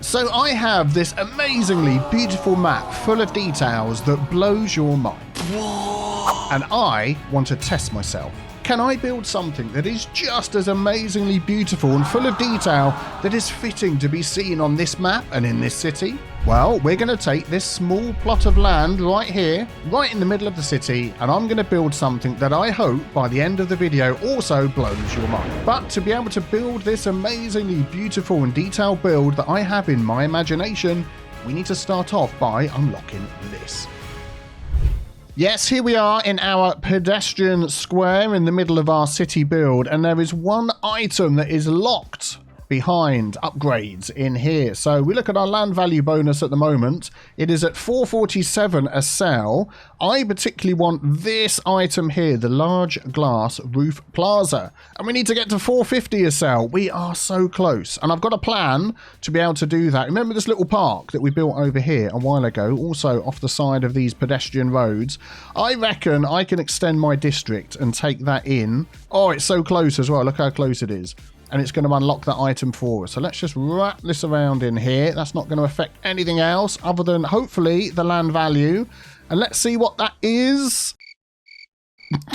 So I have this amazingly beautiful map full of details that blows your mind. And I want to test myself. Can I build something that is just as amazingly beautiful and full of detail that is fitting to be seen on this map and in this city? Well, we're going to take this small plot of land right here, right in the middle of the city, and I'm going to build something that I hope by the end of the video also blows your mind. But to be able to build this amazingly beautiful and detailed build that I have in my imagination, we need to start off by unlocking this. Yes, here we are in our pedestrian square in the middle of our city build, and there is one item that is locked behind upgrades in here. So we look at our land value bonus at the moment. It is at 447 a cell. I particularly want this item here, the large glass roof plaza, and we need to get to 450 a cell. We are so close, and I've got a plan to be able to do that. Remember this little park that we built over here a while ago, also off the side of these pedestrian roads? I reckon I can extend my district and take that in. Oh, it's so close as well. Look how close it is. And it's going to unlock that item for us. So let's just wrap this around in here. That's not going to affect anything else other than hopefully the land value. And let's see what that is.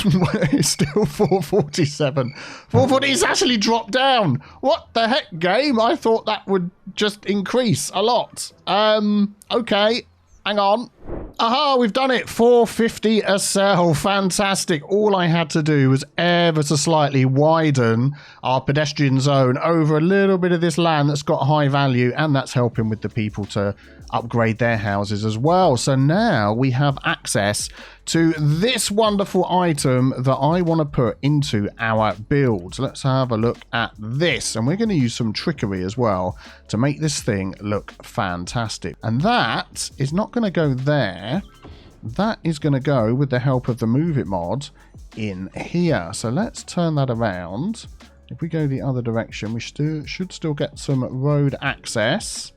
It's still 447. 440 is actually dropped down. What the heck, game? I thought that would just increase a lot. Okay, hang on. Aha, we've done it. 450 a cell. Fantastic. All I had to do was ever so slightly widen our pedestrian zone over a little bit of this land that's got high value, and that's helping with the people to upgrade their houses as well. So now we have access to this wonderful item that I want to put into our build. So let's have a look at this, and we're going to use some trickery as well to make this thing look fantastic. And that is not going to go there. That is going to go with the help of the Move It mod in here. So let's turn that around. If we go the other direction, we should still get some road access.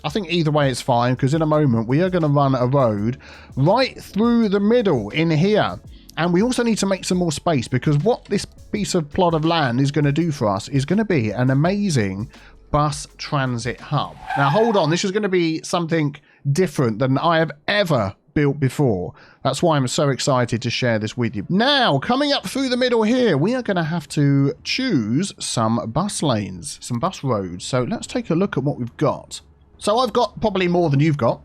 I think either way it's fine, because in a moment we are going to run a road right through the middle in here. And we also need to make some more space, because what this piece of plot of land is going to do for us is going to be an amazing bus transit hub. Now hold on, this is going to be something different than I have ever built before. That's why I'm so excited to share this with you. Now, coming up through the middle here, we are going to have to choose some bus lanes, some bus roads. So let's take a look at what we've got. So I've got probably more than you've got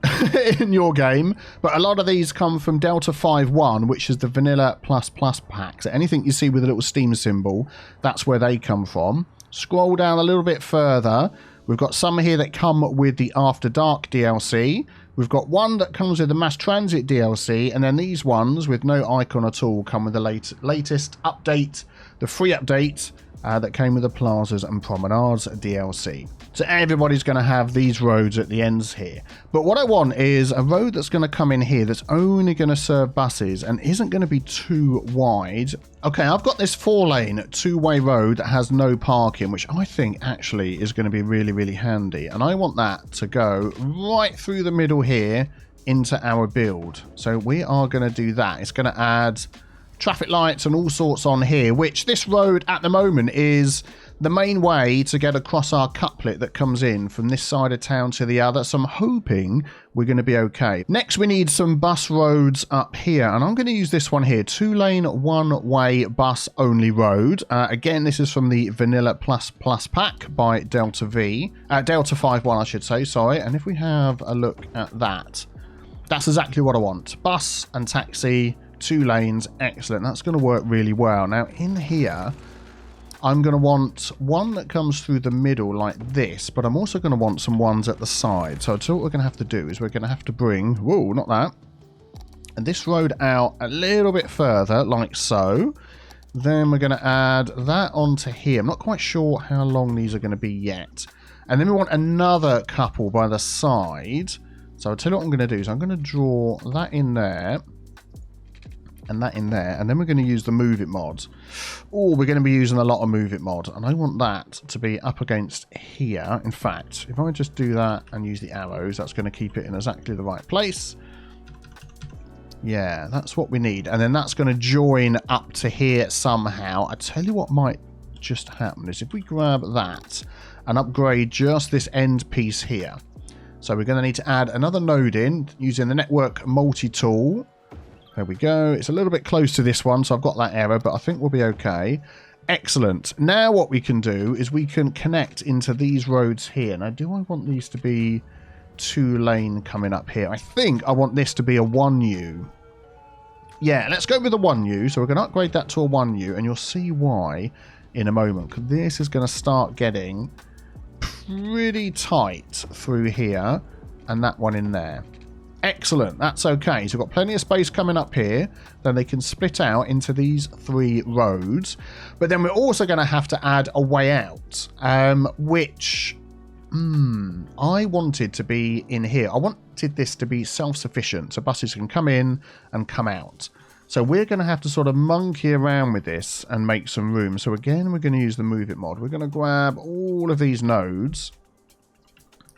in your game, but a lot of these come from Delta 5.1, which is the Vanilla Plus pack. So anything you see with a little Steam symbol, that's where they come from. Scroll down a little bit further. We've got some here that come with the After Dark DLC. We've got one that comes with the Mass Transit DLC, and then these ones with no icon at all come with the latest update, the free update that came with the Plazas and Promenades DLC. So everybody's going to have these roads at the ends here. But what I want is a road that's going to come in here that's only going to serve buses and isn't going to be too wide. Okay, I've got this 4-lane, two-way road that has no parking, which I think actually is going to be really, really handy. And I want that to go right through the middle here into our build. So we are going to do that. It's going to add traffic lights and all sorts on here, which this road at the moment is the main way to get across our couplet that comes in from this side of town to the other. So I'm hoping we're going to be okay. Next, we need some bus roads up here, and I'm going to use this one here, 2-lane, one-way bus only road. Again, this is from the Vanilla Plus pack by Delta 5.1, I should say, sorry. And if we have a look at that, that's exactly what I want. Bus and taxi, 2 lanes, excellent. That's going to work really well. Now in here, I'm going to want one that comes through the middle like this, but I'm also going to want some ones at the side. So what we're going to have to do is we're going to have to bring, whoa, not that, and this road out a little bit further like so. Then we're going to add that onto here. I'm not quite sure how long these are going to be yet. And then we want another couple by the side. So I'll tell you what I'm going to do is I'm going to draw that in there and that in there, and then we're going to use the Move It mod. Oh, we're going to be using a lot of Move It mod, and I want that to be up against here. In fact, if I just do that and use the arrows, that's going to keep it in exactly the right place. Yeah, that's what we need, and then that's going to join up to here somehow. I tell you what might just happen is if we grab that and upgrade just this end piece here. So we're going to need to add another node in using the network multi-tool. There we go. It's a little bit close to this one, so I've got that error, but I think we'll be okay. Excellent. Now what we can do is we can connect into these roads here. Now, do I want these to be 2-lane coming up here? I think I want this to be a 1U. Yeah, let's go with a 1U. So we're going to upgrade that to a 1U, and you'll see why in a moment. Because this is going to start getting pretty tight through here, and that one in there. Excellent, that's okay. So we've got plenty of space coming up here. Then they can split out into these 3 roads. But then we're also going to have to add a way out, which I wanted to be in here. I wanted this to be self-sufficient, so buses can come in and come out. So we're going to have to sort of monkey around with this and make some room. So again, we're going to use the Move It mod. We're going to grab all of these nodes,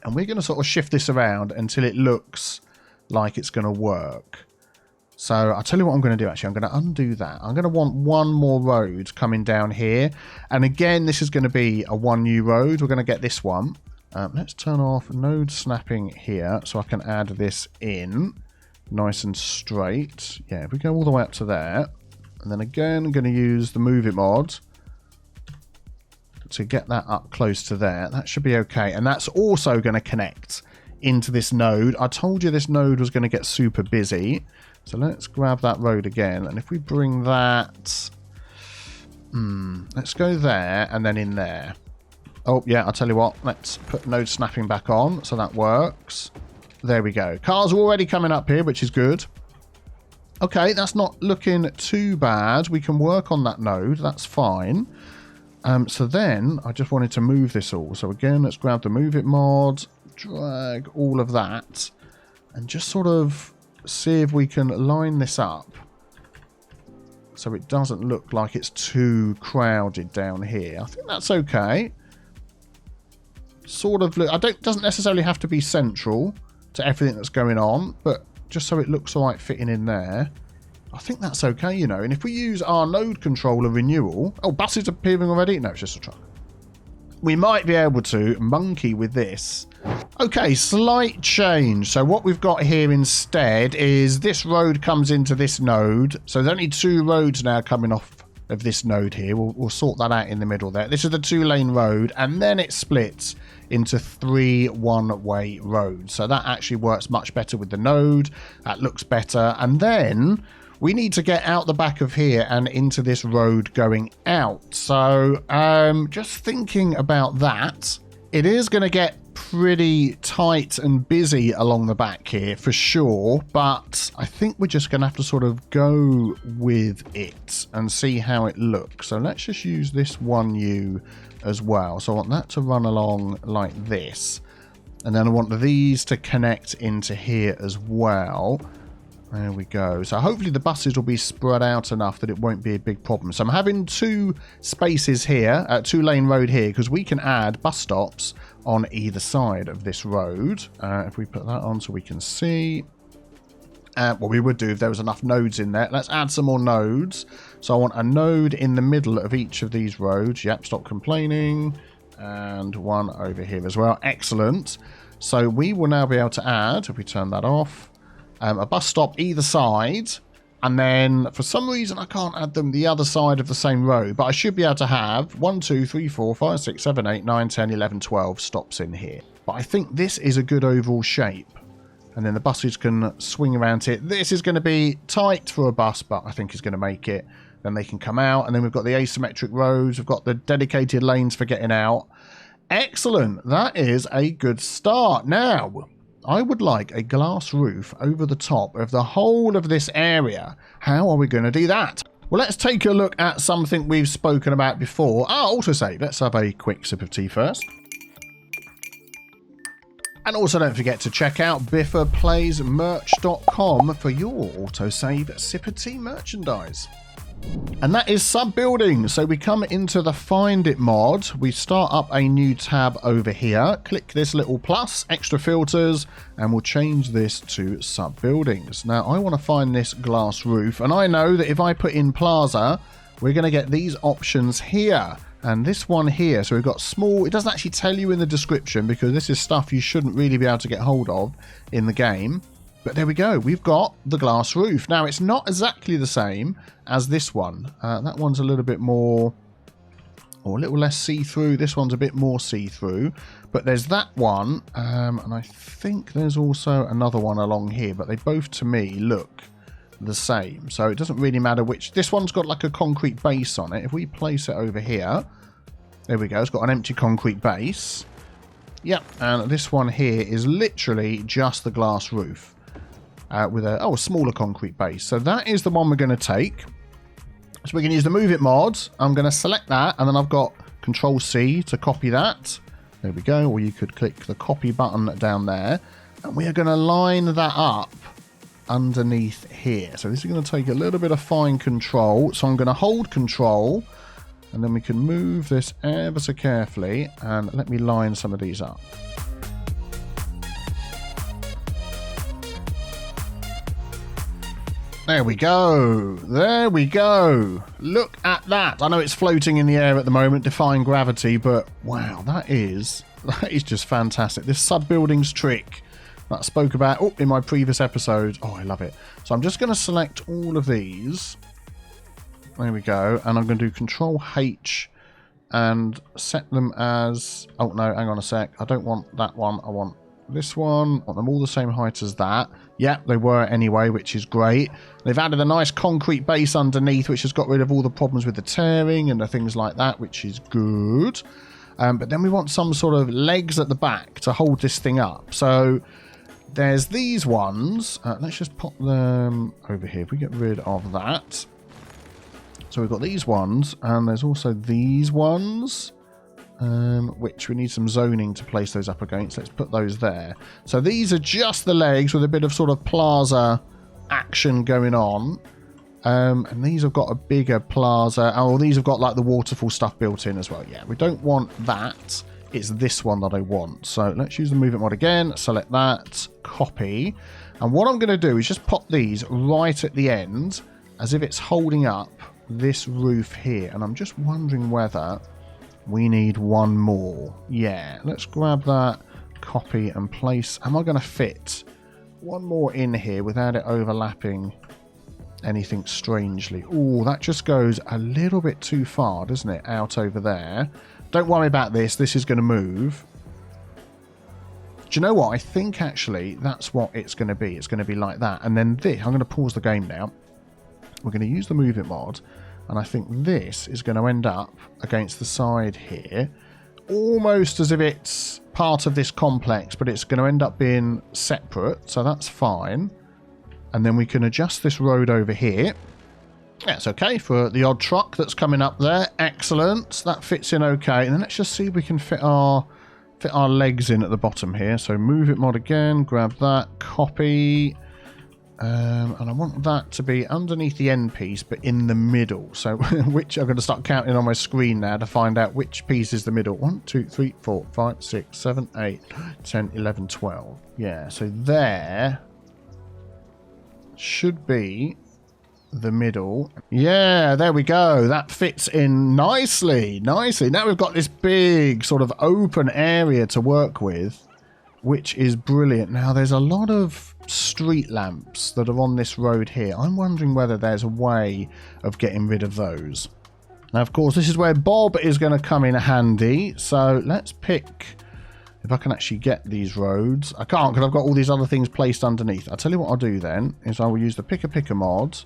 and we're going to sort of shift this around until it looks like it's going to work. So I'll tell you what I'm going to do actually. I'm going to undo that. I'm going to want one more road coming down here. And again, this is going to be a 1U road. We're going to get this one. Let's turn off node snapping here so I can add this in nice and straight. Yeah, if we go all the way up to there. And then again, I'm going to use the Move It mod to get that up close to there. That should be okay. And that's also going to connect into this node. I told you this node was going to get super busy. So let's grab that road again. And if we bring that... let's go there and then in there. Oh, yeah, I'll tell you what. Let's put node snapping back on so that works. There we go. Cars are already coming up here, which is good. Okay, that's not looking too bad. We can work on that node. That's fine. So then I just wanted to move this all. So again, let's grab the Move It mod, drag all of that, and just sort of see if we can line this up so it doesn't look like it's too crowded down here. I think that's okay. Sort of, doesn't necessarily have to be central to everything that's going on, but just so it looks all right fitting in there. I think that's okay, you know. And if we use our node controller renewal... Oh, buses appearing already? No, it's just a truck. We might be able to monkey with this. Okay, slight change. So what we've got here instead is this road comes into this node. So there's only 2 roads now coming off of this node here. We'll sort that out in the middle there. This is the 2-lane road, and then it splits into 3 one-way roads. So that actually works much better with the node. That looks better. And then we need to get out the back of here and into this road going out. So just thinking about that, it is going to get pretty tight and busy along the back here for sure, but I think we're just going to have to sort of go with it and see how it looks. So let's just use this 1U as well. So I want that to run along like this, and then I want these to connect into here as well. There we go. So hopefully the buses will be spread out enough that it won't be a big problem. So I'm having 2 spaces here, 2-lane road here, because we can add bus stops on either side of this road. If we put that on so we can see what we would do if there was enough nodes in there. Let's add some more nodes. So I want a node in the middle of each of these roads. Yep, stop complaining. And one over here as well. Excellent. So we will now be able to add, if we turn that off, a bus stop either side, and then for some reason I can't add them the other side of the same road, but I should be able to have 1, 2, 3, 4, 5, 6, 7, 8, 9, 10, 11, 12 stops in here. But I think this is a good overall shape, and then the buses can swing around it. This is going to be tight for a bus, but I think it's going to make it. Then they can come out, and then we've got the asymmetric roads, we've got the dedicated lanes for getting out. Excellent, that is a good start. Now I would like a glass roof over the top of the whole of this area. How are we going to do that? Well, let's take a look at something we've spoken about before. Autosave. Let's have a quick sip of tea first. And also don't forget to check out biffaplaysmerch.com for your autosave sip of tea merchandise. And that is sub-building. So we come into the Find It mod. We start up a new tab over here. Click this little plus, extra filters, and we'll change this to sub-buildings. Now, I want to find this glass roof, and I know that if I put in Plaza, we're going to get these options here. And this one here, so we've got small, it doesn't actually tell you in the description because this is stuff you shouldn't really be able to get hold of in the game. But there we go, we've got the glass roof. Now, it's not exactly the same as this one. That one's a little bit more, or a little less see-through. This one's a bit more see-through. But there's that one, and I think there's also another one along here. But they both, to me, look the same. So it doesn't really matter which. This one's got like a concrete base on it. If we place it over here, there we go. It's got an empty concrete base. Yep, and this one here is literally just the glass roof. With a smaller concrete base. So that is the one we're going to take. So we can use the Move It mod. I'm going to select that, and then I've got Control C to copy that. There we go. Or you could click the copy button down there. And we are going to line that up underneath here. So this is going to take a little bit of fine control. So I'm going to hold Control, and then we can move this ever so carefully. And let me line some of these up. There we go. There we go. Look at that. I know it's floating in the air at the moment, defying gravity, but wow, that is just fantastic. This sub-buildings trick that I spoke about in my previous episode. Oh, I love it. So I'm just going to select all of these. There we go. And I'm going to do Control H and set them as... Oh, no, hang on a sec. I don't want that one. I want this one. I want them all the same height as that. Yep, they were anyway, which is great. They've added a nice concrete base underneath, which has got rid of all the problems with the tearing and the things like that, which is good. But then we want some sort of legs at the back to hold this thing up. So there's these ones. Let's just pop them over here. If we get rid of that. So we've got these ones, and there's also these ones. Which we need some zoning to place those up against. Let's put those there. So these are just the legs with a bit of sort of plaza action going on. And these have got a bigger plaza. Oh, these have got like the waterfall stuff built in as well. Yeah, we don't want that. It's this one that I want. So let's use the Move It mod again. Select that. Copy. And what I'm going to do is just pop these right at the end as if it's holding up this roof here. And I'm just wondering whether... we need one more. Yeah, let's grab that, copy and place. Am I going to fit one more in here without it overlapping anything strangely? Oh, that just goes a little bit too far, doesn't it? Out over there. Don't worry about this. This is going to move. Do you know what? I think actually that's what it's going to be. It's going to be like that. And then this, I'm going to pause the game now. We're going to use the Move It mod. And I think this is going to end up against the side here. Almost as if it's part of this complex, but it's going to end up being separate. So that's fine. And then we can adjust this road over here. That's okay for the odd truck that's coming up there. Excellent. That fits in okay. And then let's just see if we can fit our legs in at the bottom here. So Move It mod again. Grab that. Copy. And I want that to be underneath the end piece, but in the middle. So, which I'm going to start counting on my screen now to find out which piece is the middle. 1, 2, 3, 4, 5, 6, 7, 8, 10, 11, 12. Yeah, so there should be the middle. Yeah, there we go. That fits in nicely, nicely. Now we've got this big sort of open area to work with, which is brilliant. Now, there's a lot of street lamps that are on this road here. I'm wondering whether there's a way of getting rid of those. Now, of course, this is where Bob is going to come in handy. So let's pick, if I can actually get these roads. I can't because I've got all these other things placed underneath. I'll tell you what I'll do then, is I will use the Picker mod.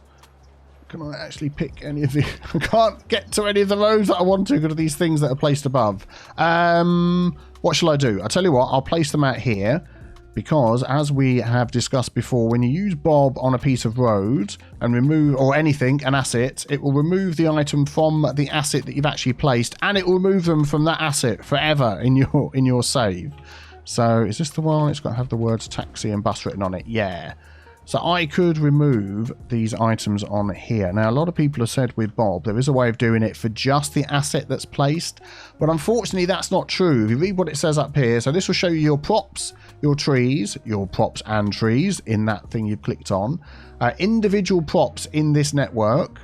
Can I actually pick any of the... I can't get to any of the roads that I want to because of these things that are placed above. What shall I do? I'll tell you what, I'll place them out here. Because, as we have discussed before, when you use Bob on a piece of road and remove, or anything, an asset, it will remove the item from the asset that you've actually placed, and it will remove them from that asset forever in your save. So, is this the one? It's got to have the words taxi and bus written on it. Yeah. So I could remove these items on here. Now, a lot of people have said with Bob, there is a way of doing it for just the asset that's placed. But unfortunately, that's not true. If you read what it says up here, so this will show you your props, your trees, your props and trees in that thing you've clicked on. Individual props in this network.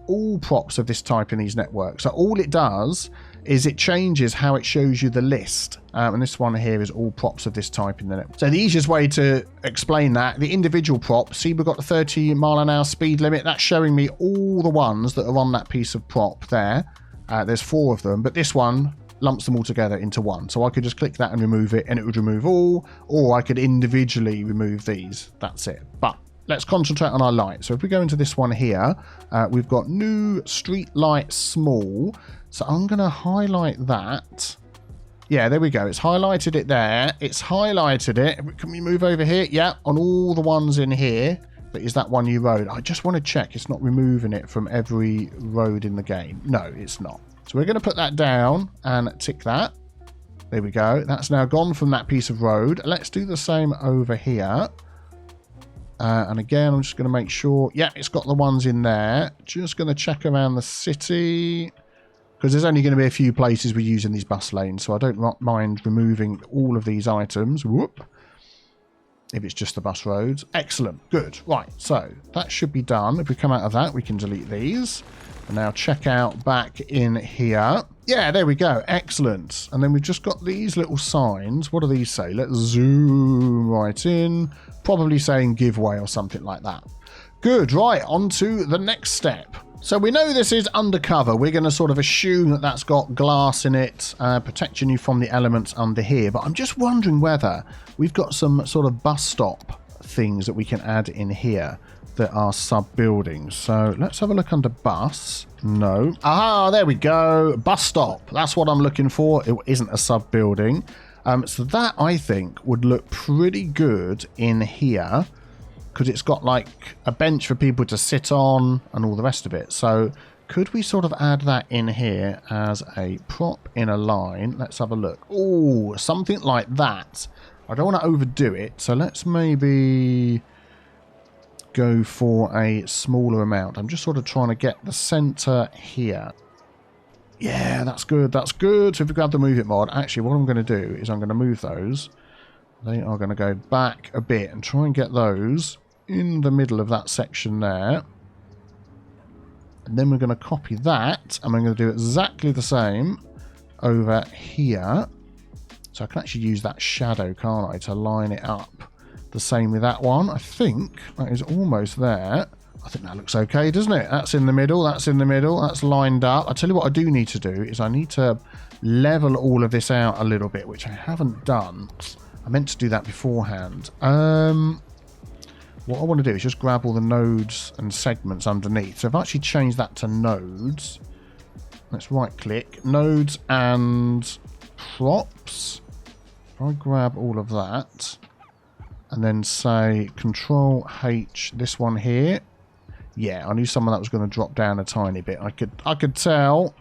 All props of this type in these networks. So all it does is it changes how it shows you the list. And this one here is all props of this type in the. So the easiest way to explain that, the individual prop, see we've got the 30-mile-an-hour speed limit. That's showing me all the ones that are on that piece of prop there. There's 4 of them, but this one lumps them all together into one. So I could just click that and remove it, and it would remove all, or I could individually remove these. That's it. But let's concentrate on our light. So if we go into this one here, we've got new street light small. So I'm going to highlight that. Yeah, there we go. It's highlighted it there. It's highlighted it. Can we move over here? Yeah, on all the ones in here. But is that one new road? I just want to check it's not removing it from every road in the game. No, it's not. So we're going to put that down and tick that. There we go. That's now gone from that piece of road. Let's do the same over here. And again, I'm just going to make sure. Yeah, it's got the ones in there. Just going to check around the city. Because there's only going to be a few places we're using these bus lanes. So I don't mind removing all of these items. Whoop. If it's just the bus roads. Excellent. Good. Right. So that should be done. If we come out of that, we can delete these. And now check out back in here. Yeah, there we go. Excellent. And then we've just got these little signs. What do these say? Let's zoom right in. Probably saying giveaway or something like that. Good. Right. On to the next step. So we know this is undercover. We're going to sort of assume that that's got glass in it, protecting you from the elements under here. But I'm just wondering whether we've got some sort of bus stop things that we can add in here that are sub-buildings. So let's have a look under bus. No. Ah, there we go. Bus stop. That's what I'm looking for. It isn't a sub-building. So that, I think, would look pretty good in here. Because it's got like a bench for people to sit on and all the rest of it. So could we sort of add that in here as a prop in a line? Let's have a look. Oh, something like that. I don't want to overdo it. So let's maybe go for a smaller amount. I'm just sort of trying to get the center here. Yeah, that's good. That's good. So if we grab the move it mod, actually what I'm going to do is I'm going to move those. They are going to go back a bit and try and get those in the middle of that section there. And then we're going to copy that and we're going to do exactly the same over here. So I can actually use that shadow, can't I, to line it up the same with that one. I think that is almost there. I think that looks okay, doesn't it? That's in the middle. That's in the middle. That's lined up. I tell you what I do need to do is I need to level all of this out a little bit, which I haven't done. I meant to do that beforehand. What I want to do is just grab all the nodes and segments underneath. So I've actually changed that to nodes. Let's right click. Nodes and props. If I grab all of that and then say Control H, this one here. Yeah, I knew some of that was going to drop down a tiny bit. I could tell.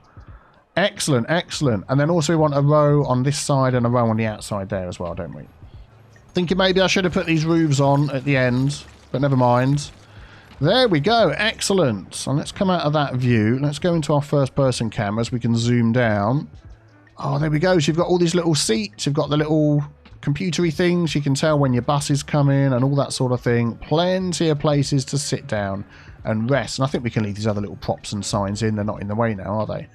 Excellent, excellent. And then also we want a row on this side and a row on the outside there as well, don't we? Thinking maybe I should have put these roofs on at the end, but never mind. There we go. Excellent. So let's come out of that view. Let's go into our first person cameras. We can zoom down. Oh, there we go. So you've got all these little seats. You've got the little computery things. You can tell when your bus is coming and all that sort of thing. Plenty of places to sit down and rest. And I think we can leave these other little props and signs in. They're not in the way now, are they?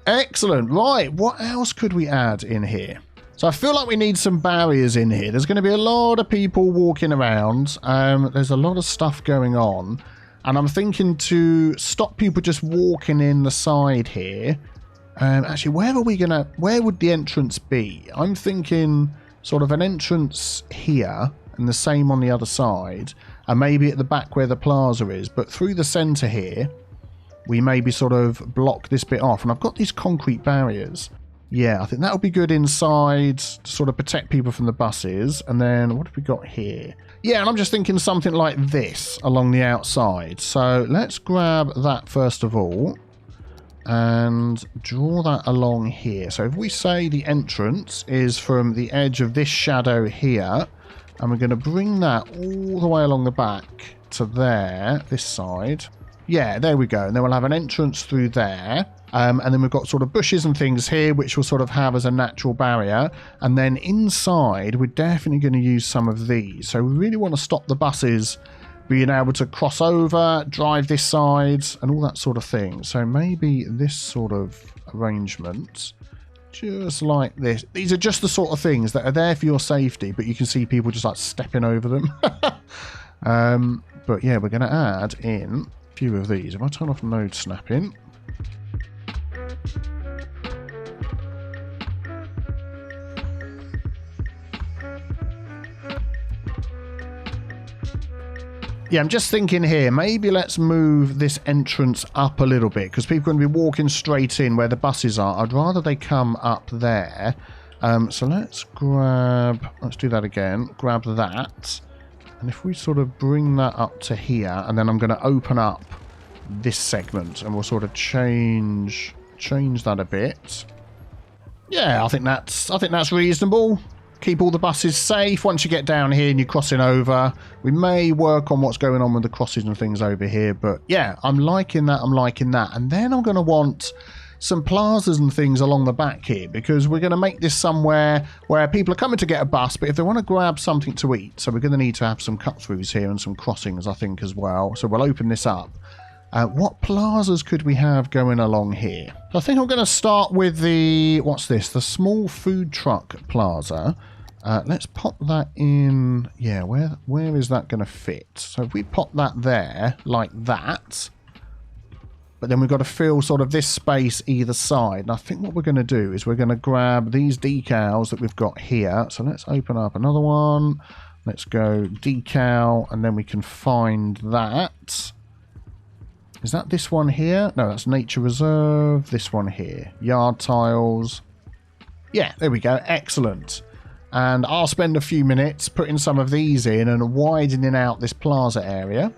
Excellent. Right. What else could we add in here? So I feel like we need some barriers in here. There's going to be a lot of people walking around. There's a lot of stuff going on. And I'm thinking to stop people just walking in the side here. Actually, where would the entrance be? I'm thinking sort of an entrance here and the same on the other side. And maybe at the back where the plaza is. But through the center here, we maybe sort of block this bit off. And I've got these concrete barriers. Yeah, I think that would be good inside to sort of protect people from the buses. And then what have we got here? Yeah, and I'm just thinking something like this along the outside. So let's grab that first of all and draw that along here. So if we say the entrance is from the edge of this shadow here, and we're going to bring that all the way along the back to there, this side. Yeah, there we go. And then we'll have an entrance through there. And then we've got sort of bushes and things here, which we'll sort of have as a natural barrier. And then inside, we're definitely going to use some of these. So we really want to stop the buses being able to cross over, drive this side, and all that sort of thing. So maybe this sort of arrangement. Just like this. These are just the sort of things that are there for your safety, but you can see people just like stepping over them. But yeah, we're going to add in a few of these. If I turn off node snapping. Yeah, I'm just thinking here, maybe let's move this entrance up a little bit, because people are going to be walking straight in where the buses are. I'd rather they come up there. So let's do that again, grab that. And if we sort of bring that up to here, and then I'm going to open up this segment, and we'll sort of change that a bit. Yeah, I think that's reasonable. Keep all the buses safe. Once you get down here and you're crossing over, we may work on what's going on with the crosses and things over here. But yeah, I'm liking that. And then I'm going to want some plazas and things along the back here, because we're going to make this somewhere where people are coming to get a bus, but if they want to grab something to eat, so we're going to need to have some cut-throughs here and some crossings, I think, as well. So we'll open this up. What plazas could we have going along here? I think I'm going to start with the, what's this? The small food truck plaza. Let's pop that in. Yeah, where is that going to fit? So if we pop that there, like that. But then we've got to fill sort of this space either side. And I think what we're going to do is we're going to grab these decals that we've got here. So let's open up another one. Let's go decal, and then we can find that. Is that this one here? No, that's Nature Reserve. This one here. Yard tiles. Yeah, there we go. Excellent. And I'll spend a few minutes putting some of these in and widening out this plaza area.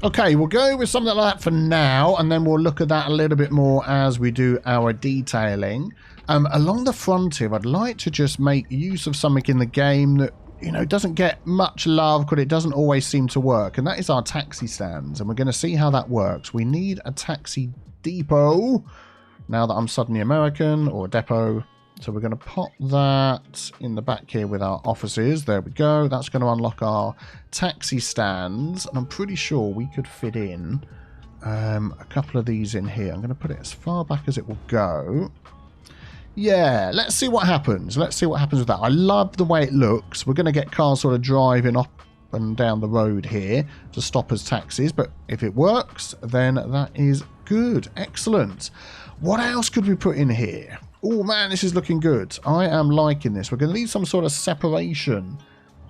Okay, we'll go with something like that for now, and then we'll look at that a little bit more as we do our detailing. Along the front here, I'd like to just make use of something in the game that, you know, doesn't get much love, but it doesn't always seem to work, and that is our taxi stands, and we're going to see how that works. We need a taxi depot, now that I'm suddenly American, or depot. So we're going to pop that in the back here with our offices. There we go. That's going to unlock our taxi stands. And I'm pretty sure we could fit in a couple of these in here. I'm going to put it as far back as it will go. Yeah, let's see what happens. Let's see what happens with that. I love the way it looks. We're going to get cars sort of driving up and down the road here to stop as taxis. But if it works, then that is good. Excellent. What else could we put in here? Oh man, this is looking good. I am liking this. We're going to need some sort of separation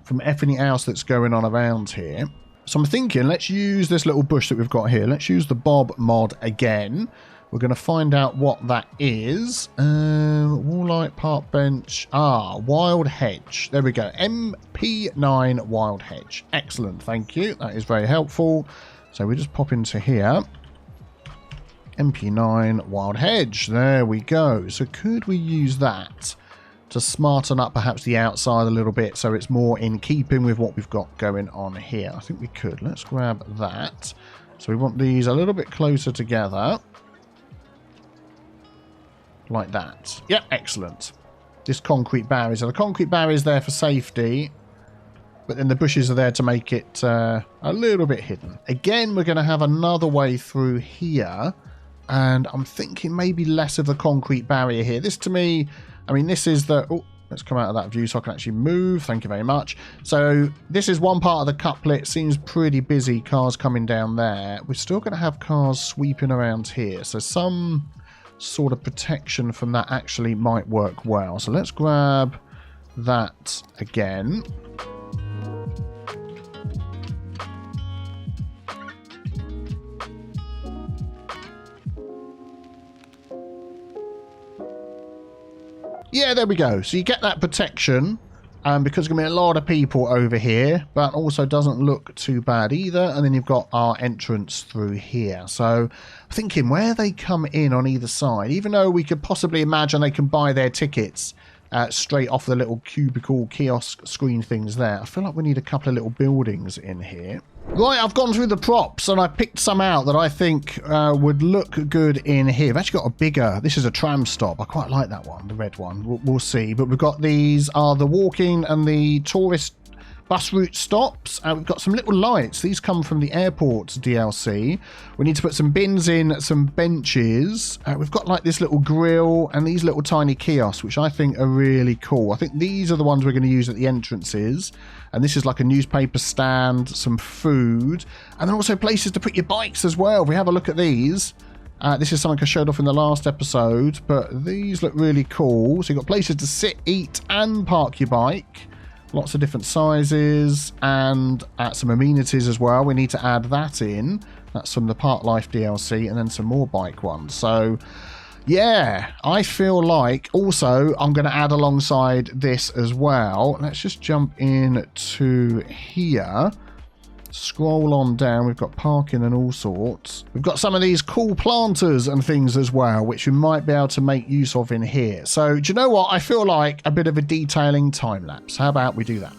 from everything else that's going on around here. So I'm thinking, let's use this little bush that we've got here. Let's use the Bob mod again. We're going to find out what that is. Wallite, park bench. Wild hedge. There we go. MP9 wild hedge. Excellent. Thank you. That is very helpful. So we just pop into here. MP9 wild hedge. There we go. So could we use that to smarten up perhaps the outside a little bit so it's more in keeping with what we've got going on here? I think we could. Let's grab that. So we want these a little bit closer together. Like that. Yep, excellent. This concrete barrier. So the concrete barrier is there for safety, but then the bushes are there to make it a little bit hidden. Again, we're going to have another way through here. And I'm thinking maybe less of the concrete barrier here. This to me, I mean, this is the... Oh, let's come out of that view so I can actually move. Thank you very much. So this is one part of the couplet. Seems pretty busy. Cars coming down there. We're still going to have cars sweeping around here. So some sort of protection from that actually might work well. So let's grab that again. Yeah, there we go. So you get that protection, because there's going to be a lot of people over here, but also doesn't look too bad either. And then you've got our entrance through here. So I'm thinking where they come in on either side, even though we could possibly imagine they can buy their tickets straight off the little cubicle kiosk screen things there. I feel like we need a couple of little buildings in here. Right, I've gone through the props and I picked some out that I think would look good in here. I've actually got a bigger, this is a tram stop. I quite like that one, the red one. We'll see. But we've got these are the walking and the tourist bus route stops. We've got some little lights. These come from the airport DLC. We need to put some bins in, some benches. We've got like this little grill and these little tiny kiosks, which I think are really cool. I think these are the ones we're going to use at the entrances. And this is like a newspaper stand, some food, and then also places to put your bikes as well. If we have a look at these, this is something I showed off in the last episode, but these look really cool. So you've got places to sit, eat, and park your bike. Lots of different sizes and some amenities as well. We need to add that in. That's from the Park Life DLC and then some more bike ones. So yeah, I feel like also I'm going to add alongside this as well. Let's just jump in to here. Scroll on down. We've got parking and all sorts. We've got some of these cool planters and things as well, which we might be able to make use of in here. So do you know what? I feel like a bit of a detailing time lapse. How about we do that?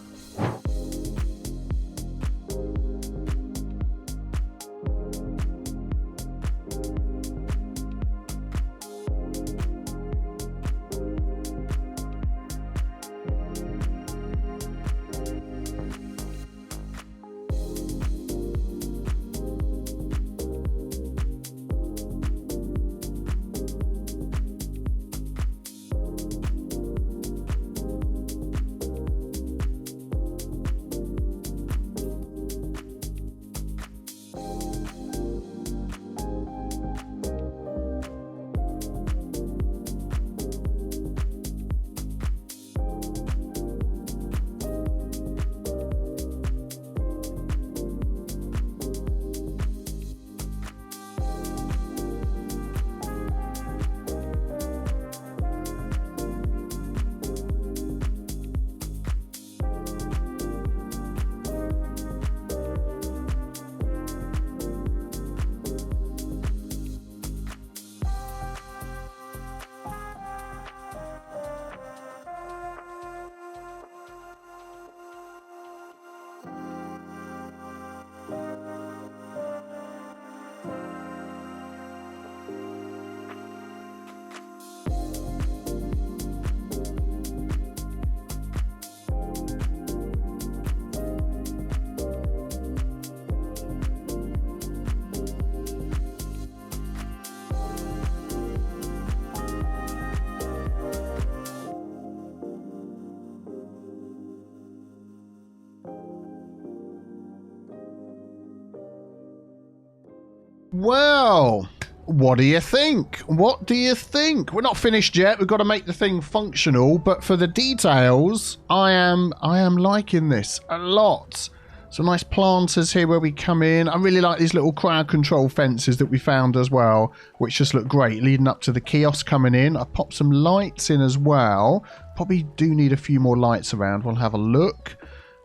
Well, what do you think? What do you think? We're not finished yet. We've got to make the thing functional, but for the details, I am liking this a lot. Some nice planters here where we come in. I really like these little crowd control fences that we found as well, which just look great, leading up to the kiosk coming in. I popped some lights in as well. Probably do need a few more lights around. We'll have a look.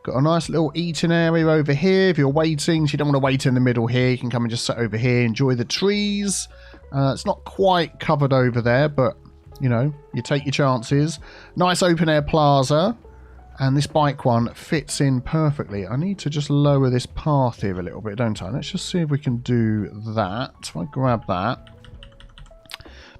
Got a nice little eating area over here. If you're waiting, so you don't want to wait in the middle here, you can come and just sit over here, enjoy the trees. It's not quite covered over there, but, you know, you take your chances. Nice open air plaza. And this bike one fits in perfectly. I need to just lower this path here a little bit, don't I? Let's just see if we can do that. If I grab that.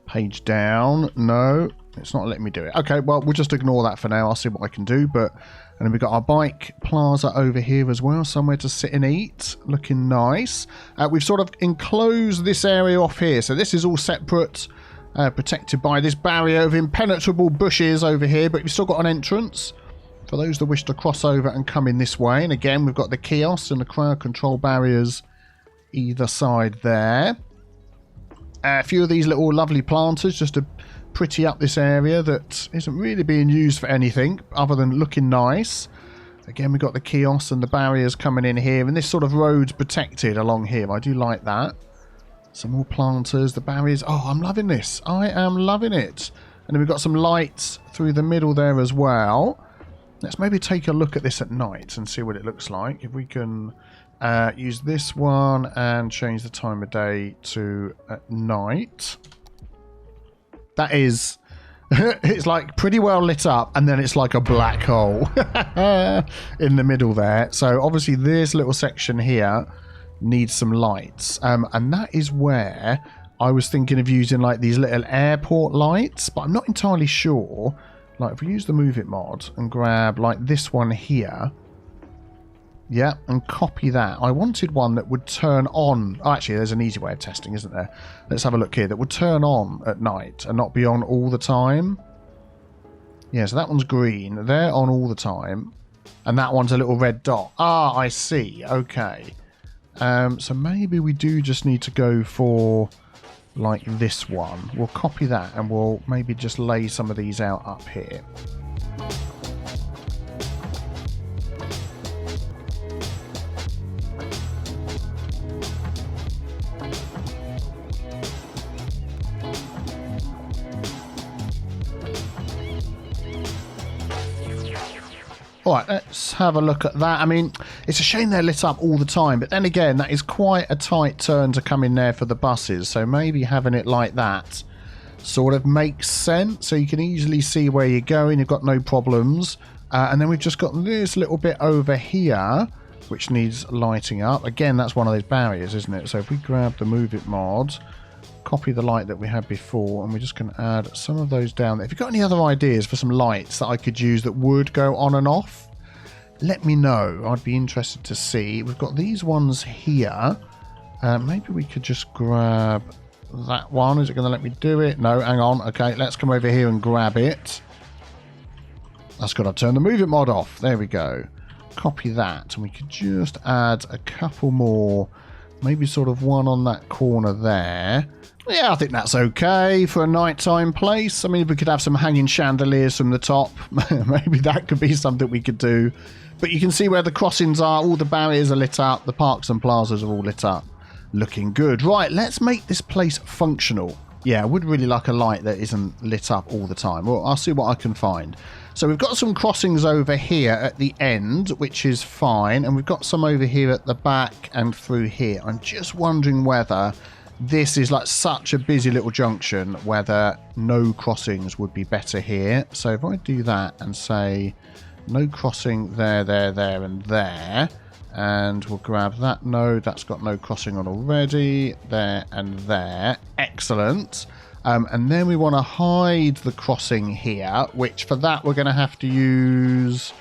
Page down. No, it's not letting me do it. Okay, well, we'll just ignore that for now. I'll see what I can do. And then we've got our bike plaza over here as well. Somewhere to sit and eat. Looking nice. We've sort of enclosed this area off here. So this is all separate. Protected by this barrier of impenetrable bushes over here. But we've still got an entrance for those that wish to cross over and come in this way. And again, we've got the kiosks and the crowd control barriers either side there. A few of these little lovely planters just to pretty up this area that isn't really being used for anything other than looking nice. Again, we've got the kiosks and the barriers coming in here, and this sort of road's protected along here. I do like that. Some more planters, the barriers. Oh, I'm loving this. I am loving it. And then we've got some lights through the middle there as well. Let's maybe take a look at this at night and see what it looks like. If we can use this one and change the time of day to at night. That is It's like pretty well lit up, and then it's like a black hole in the middle there. So obviously this little section here needs some lights, and that is where I was thinking of using like these little airport lights, but I'm not entirely sure. Like if we use the Move It mod and grab like this one here, yeah, and copy that. I wanted one that would turn on. Oh, actually, there's an easy way of testing, isn't there? Let's have a look here. That would turn on at night and not be on all the time. Yeah, so that one's green. They're on all the time. And that one's a little red dot. Ah, I see. Okay. So maybe we do just need to go for like this one. We'll copy that and we'll maybe just lay some of these out up here. Alright, let's have a look at that. I mean, it's a shame they're lit up all the time, but then again, that is quite a tight turn to come in there for the buses, so maybe having it like that sort of makes sense, so you can easily see where you're going, you've got no problems. And then we've just got this little bit over here, which needs lighting up. Again, that's one of those barriers, isn't it? So if we grab the Move It mod, copy the light that we had before, and we're just going to add some of those down there. If you've got any other ideas for some lights that I could use that would go on and off, let me know. I'd be interested to see. We've got these ones here. Maybe we could just grab that one. Is it going to let me do it? No, hang on. Okay, let's come over here and grab it. That's got to turn the Move It mod off. There we go. Copy that, and we could just add a couple more. Maybe sort of one on that corner there. Yeah, I think that's okay for a nighttime place. I mean, if we could have some hanging chandeliers from the top, maybe that could be something we could do. But you can see where the crossings are. All the barriers are lit up. The parks and plazas are all lit up. Looking good. Right, let's make this place functional. Yeah, I would really like a light that isn't lit up all the time. Well, I'll see what I can find. So we've got some crossings over here at the end, which is fine. And we've got some over here at the back and through here. I'm just wondering whether this is like such a busy little junction, whether no crossings would be better here. So if I do that and say no crossing there, there, there, and there, and we'll grab that node. That's got no crossing on already. There and there. Excellent. And then we want to hide the crossing here, which for that we're going to have to use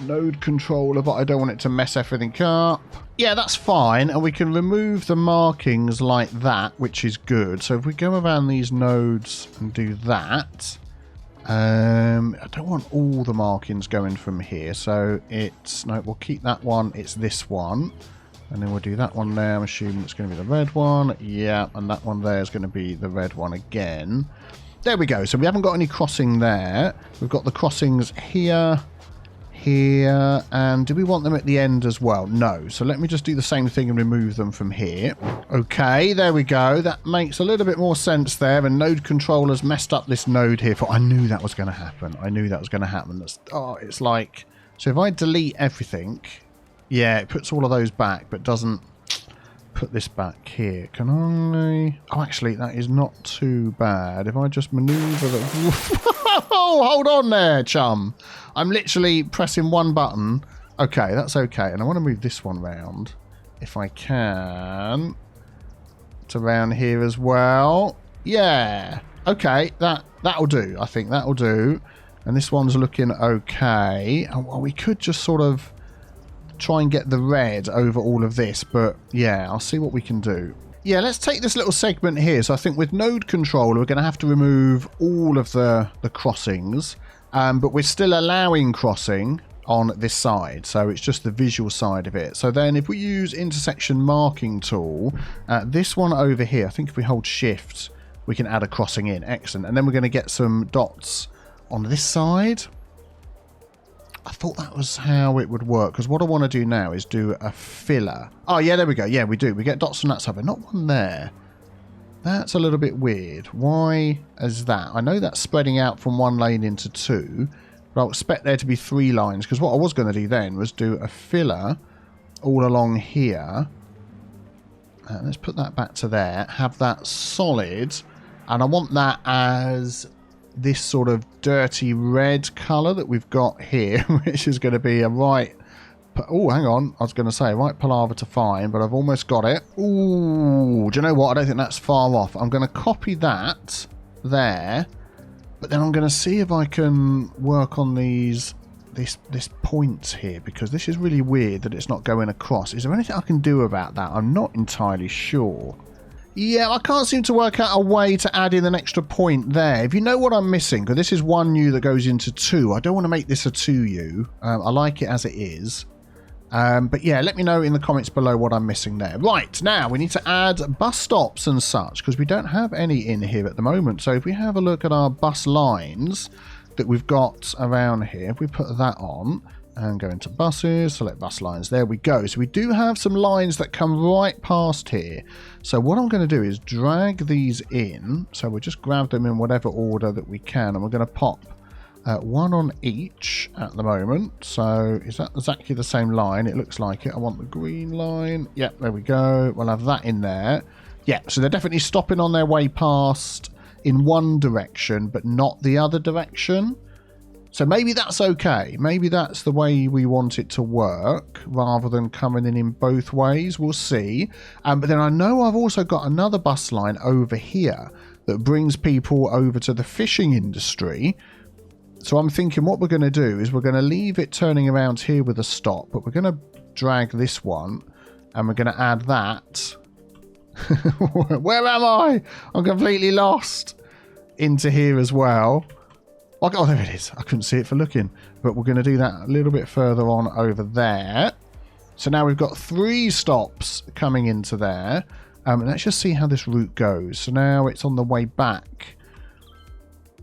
node controller, but I don't want it to mess everything up. Yeah, that's fine. And we can remove the markings like that, which is good. So if we go around these nodes and do that, I don't want all the markings going from here. So it's, no, we'll keep that one. It's this one. And then we'll do that one there. I'm assuming it's going to be the red one. Yeah, and that one there is going to be the red one again. There we go. So we haven't got any crossing there. We've got the crossings here, here, and do we want them at the end as well? No. So let me just do the same thing and remove them from here. Okay, there we go. That makes a little bit more sense there. And node controller's messed up this node here. I knew that was going to happen. I knew that was going to happen. That's, oh, it's like... So if I delete everything... Yeah, it puts all of those back, but doesn't put this back here. Can I... Oh, actually, that is not too bad. If I just maneuver the... Oh, hold on there, chum. I'm literally pressing one button. Okay, that's okay. And I want to move this one round, if I can. It's around here as well. Yeah. Okay, that'll do. I think that'll do. And this one's looking okay. And well, we could just sort of... try and get the red over all of this, but yeah, I'll see what we can do. Yeah, let's take this little segment here. So I think with node controller, we're going to have to remove all of the crossings, but we're still allowing crossing on this side. So it's just the visual side of it. So then if we use intersection marking tool, this one over here, I think if we hold shift, we can add a crossing in. Excellent. And then we're going to get some dots on this side. I thought that was how it would work, because what I want to do now is do a filler. Oh, yeah, there we go. Yeah, we do. We get dots on that side, but not one there. That's a little bit weird. Why is that? I know that's spreading out from one lane into two, but I expect there to be 3 lines, because what I was going to do then was do a filler all along here. Let's put that back to there. Have that solid, and I want that as this sort of dirty red colour that we've got here, which is going to be a right... Oh, hang on. I was going to say right palaver to find, but I've almost got it. Ooh, do you know what? I don't think that's far off. I'm going to copy that there, but then I'm going to see if I can work on this point here, because this is really weird that it's not going across. Is there anything I can do about that? I'm not entirely sure. Yeah, I can't seem to work out a way to add in an extra point there. If you know what I'm missing, because this is 1U that goes into 2. I don't want to make this a 2U. I like it as it is. But yeah, let me know in the comments below what I'm missing there. Right, now we need to add bus stops and such, because we don't have any in here at the moment. So if we have a look at our bus lines that we've got around here, if we put that on and go into buses, select bus lines, there we go. So we do have some lines that come right past here. So what I'm going to do is drag these in. So we'll just grab them in whatever order that we can, and we're going to pop one on each at the moment. So is that exactly the same line? It looks like it. I want the green line. Yep, there we go. We'll have that in there. Yeah, so they're definitely stopping on their way past in one direction, but not the other direction. So maybe that's okay. Maybe that's the way we want it to work, rather than coming in both ways. We'll see. But then I know I've also got another bus line over here that brings people over to the fishing industry. So I'm thinking what we're going to do is we're going to leave it turning around here with a stop, but we're going to drag this one and we're going to add that. Where am I? I'm completely lost. Into here as well. Oh, there it is. I couldn't see it for looking. But we're going to do that a little bit further on over there. So now we've got 3 stops coming into there. Let's just see how this route goes. So now it's on the way back.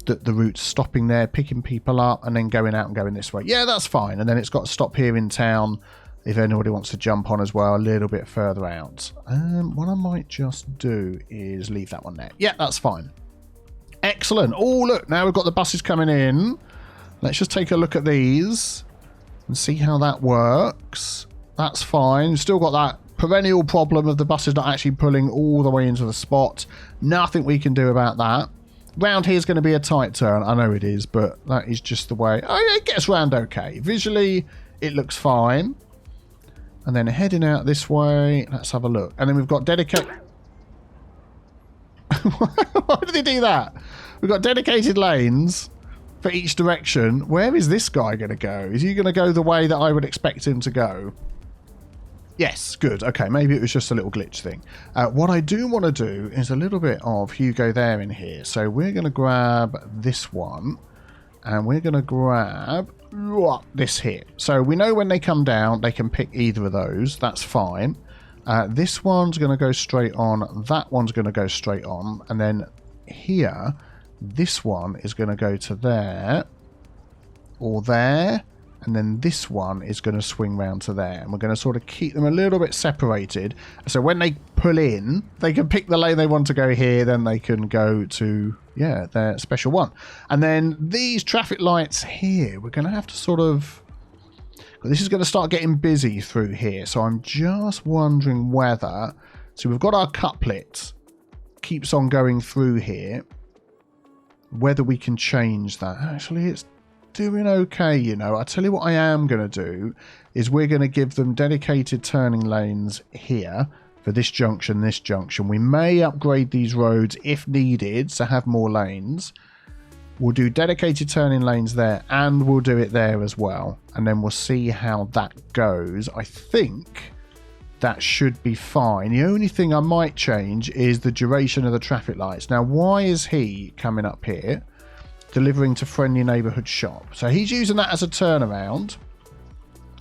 The route's stopping there, picking people up, and then going out and going this way. Yeah, that's fine. And then it's got to stop here in town if anybody wants to jump on as well, a little bit further out. What I might just do is leave that one there. Yeah, that's fine. Excellent. Oh, look, now we've got the buses coming in. Let's just take a look at these and see how that works. That's fine. Still got that perennial problem of the buses not actually pulling all the way into the spot. Nothing we can do about that. Round here is going to be a tight turn. I know it is, but that is just the way. Oh, it gets round okay. Visually, it looks fine. And then heading out this way, let's have a look. And then we've got dedicated... Why did they do that? We've got dedicated lanes for each direction. Where is this guy going to go? Is he going to go the way that I would expect him to go? Yes, good. Okay, maybe it was just a little glitch thing. What I do want to do is a little bit of Hugo there in here. So we're going to grab this one. And we're going to grab this here. So we know when they come down, they can pick either of those. That's fine. This one's going to go straight on. That one's going to go straight on. And then here, this one is going to go to there or there. And then this one is going to swing round to there. And we're going to sort of keep them a little bit separated. So when they pull in, they can pick the lane they want to go here. Then they can go to, yeah, their special one. And then these traffic lights here, we're going to have to sort of... This is going to start getting busy through here. So I'm just wondering whether... So we've got our couplet. Keeps on going through here. Whether we can change that. Actually, it's doing okay, you know. I tell you what I am going to do is we're going to give them dedicated turning lanes here for this junction, this junction. We may upgrade these roads if needed to have more lanes. We'll do dedicated turning lanes there and we'll do it there as well. And then we'll see how that goes. I think that should be fine. The only thing I might change is the duration of the traffic lights. Now, why is he coming up here? Delivering to friendly neighborhood shop. So he's using that as a turnaround.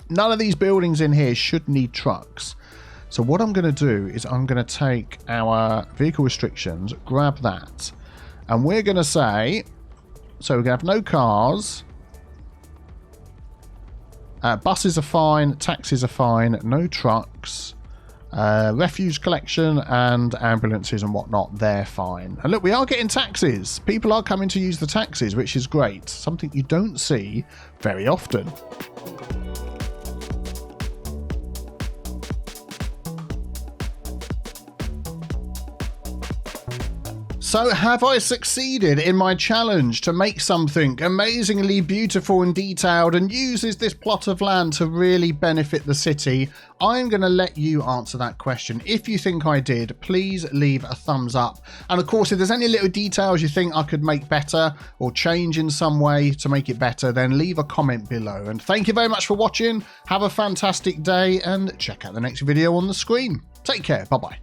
None of these buildings in here should need trucks. So what I'm going to do is I'm going to take our vehicle restrictions, grab that, and we're going to say, so we're going to have no cars. Buses are fine, taxis are fine, no trucks. Refuse collection and ambulances and whatnot, they're fine. And look, we are getting taxis. People are coming to use the taxis, which is great. Something you don't see very often. So have I succeeded in my challenge to make something amazingly beautiful and detailed and uses this plot of land to really benefit the city? I'm going to let you answer that question. If you think I did, please leave a thumbs up. And of course, if there's any little details you think I could make better or change in some way to make it better, then leave a comment below. And thank you very much for watching. Have a fantastic day and check out the next video on the screen. Take care. Bye-bye.